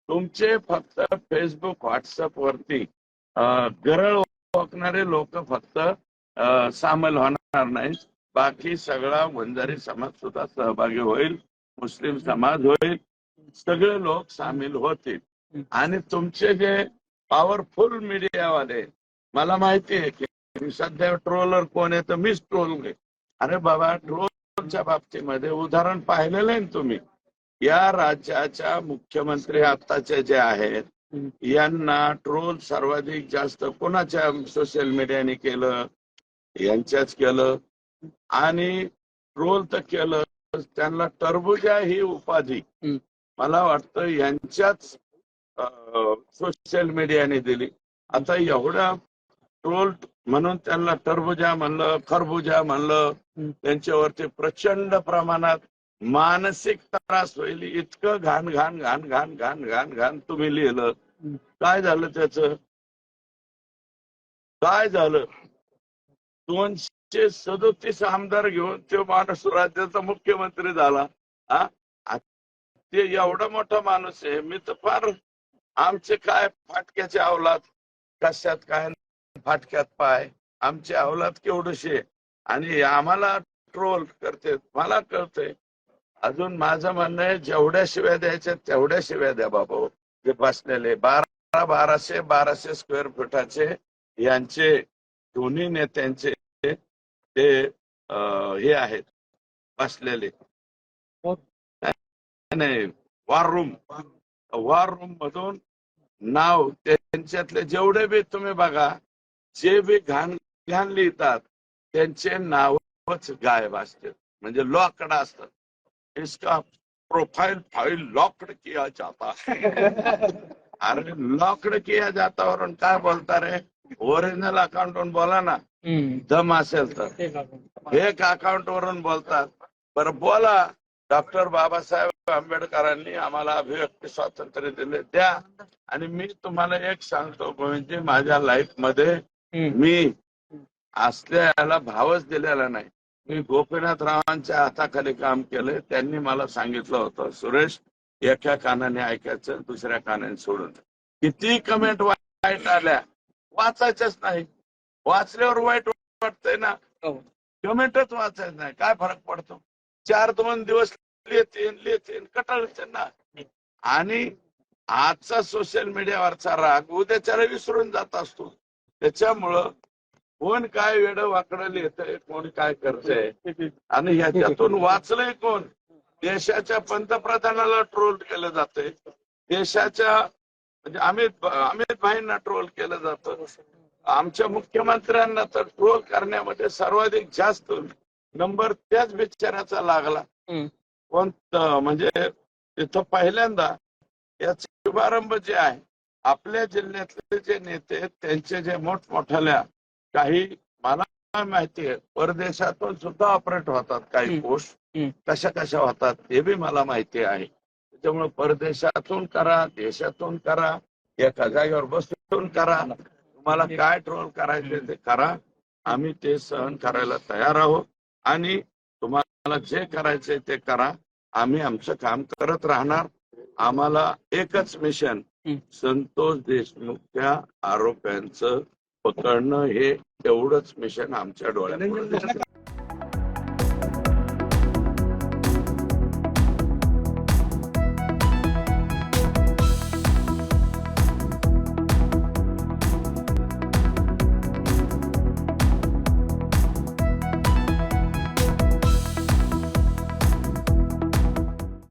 तुमचे फक्त Facebook WhatsApp वरती गरळ ओकणारे लोक फक्त सामील होणार नाही. बाकी सगळा वंजारी समाज सुद्धा सहभागी होईल, मुस्लिम समाज होईल, सगळे लोक सामील होतील. आणि तुमचे जे पॉवरफुल मीडियावाले, मला माहिती आहे की सध्या ट्रोलर कोण आहे तर मीच ट्रोल घे. अरे बाबा, ट्रोलच्या बाबतीमध्ये उदाहरण पाहिलेलं आहे ना तुम्ही. या राज्याच्या मुख्यमंत्री आत्ताचे जे आहेत यांना ट्रोल सर्वाधिक जास्त कोणाच्या सोशल मीडियाने केलं, यांच्याच केलं. आणि ट्रोल तर केलं, त्यांना टरबुजा ही उपाधी मला वाटतं यांच्याच सोशल मीडियाने दिली. आता एवढा ट्रोल म्हणून त्यांना टरबुजा म्हणलं, खरबुजा म्हणलं, त्यांच्यावरती प्रचंड प्रमाणात मानसिक त्रास होईल इतकं घाण घाण घाण घाण घाण घाण घाण तुम्ही लिहिलं. काय झालं त्याचं? काय झालं? 237 आमदार घेऊन तो माणूस राज्याचा मुख्यमंत्री झाला. ते एवढा मोठा माणूस आहे. मी तर फार, आमचे काय फाटक्याचे अवलाद, कशात काय फाटक्यात पाय, आमचे अवलाद केवढेशे आणि आम्हाला ट्रोल करते. मला कळतंय. अजून माझं म्हणणं आहे, जेवढ्या शिव्या द्यायच्या तेवढ्या शिव्या द्या बाबा. जे बसलेले 1200 स्क्वेअर फुटाचे यांचे दोन्ही नेत्यांचे ते हे आहेत बसलेले. नाही, वॉर रूम मधून नाव त्यांच्यातले जेवढे बी तुम्ही बघा, जे बी घाण घाण लिहितात त्यांचे नावच गायब असतात, म्हणजे लॉकड असतात. इसका प्रोफाइल फाइल लॉक्ड किया जाता. अरे लॉक्ड किया जाता वरून काय बोलता रे? ओरिजिनल अकाउंट वरून बोला ना, दम असेल तर. एक अकाउंट वरून बोलतात. बरं बोला, डॉक्टर बाबासाहेब आंबेडकरांनी आम्हाला अभिव्यक्ती स्वातंत्र्य दिले, द्या. आणि मी तुम्हाला एक सांगतो, म्हणजे माझ्या लाईफ मध्ये मी असल्या याला भावच दिलेला नाही. मी गोपीनाथरावांच्या हाताखाली काम केलंय. त्यांनी मला सांगितलं होतं, सुरेश, एका कानाने ऐकायचं, दुसऱ्या कानाने सोडून. किती कमेंट वाईट आल्या, वाचायच्याच नाही. वाचल्यावर वाईट वाटतंय ना, कमेंटच वाचायचं नाही. काय फरक पडतो? 4-2 दिवस लिहिते कटाळते ना. आणि आजचा सोशल मीडियावरचा राग उद्याच्याला विसरून जात असतो. त्याच्यामुळं कोण काय वेडं वाकडं लिहितंय, कोण काय करतंय, आणि ह्याच्यातून वाचलंय कोण? देशाच्या पंतप्रधानाला ट्रोल केलं जातंय, देशाच्या म्हणजे अमित भाईंना ट्रोल केलं जातं, आमच्या मुख्यमंत्र्यांना तर ट्रोल करण्यामध्ये सर्वाधिक जास्त नंबर त्याच बिचाऱ्याचा लागला. पण म्हणजे तिथं पहिल्यांदा याचा शुभारंभ जे आहे, आपल्या जिल्ह्यातले जे नेते त्यांचे जे मोठमोठ्याल्या काही, मला माहिती आहे परदेशातून सुद्धा ऑपरेट होतात काही पोस्ट, कशा होतात ते बी मला माहिती आहे. त्याच्यामुळे परदेशातून करा, देशातून करा, एका जागेवर बसून करा, तुम्हाला काय ट्रोल करायचे ते करा. आम्ही ते सहन करायला तयार आहोत आणि तुम्हाला जे करायचे ते करा. आम्ही आमचं काम करत राहणार. आम्हाला एकच मिशन, संतोष देशमुखच्या आरोप्यांचं पकडणं, हे एवढंच मिशन आमच्या डोळ्यात.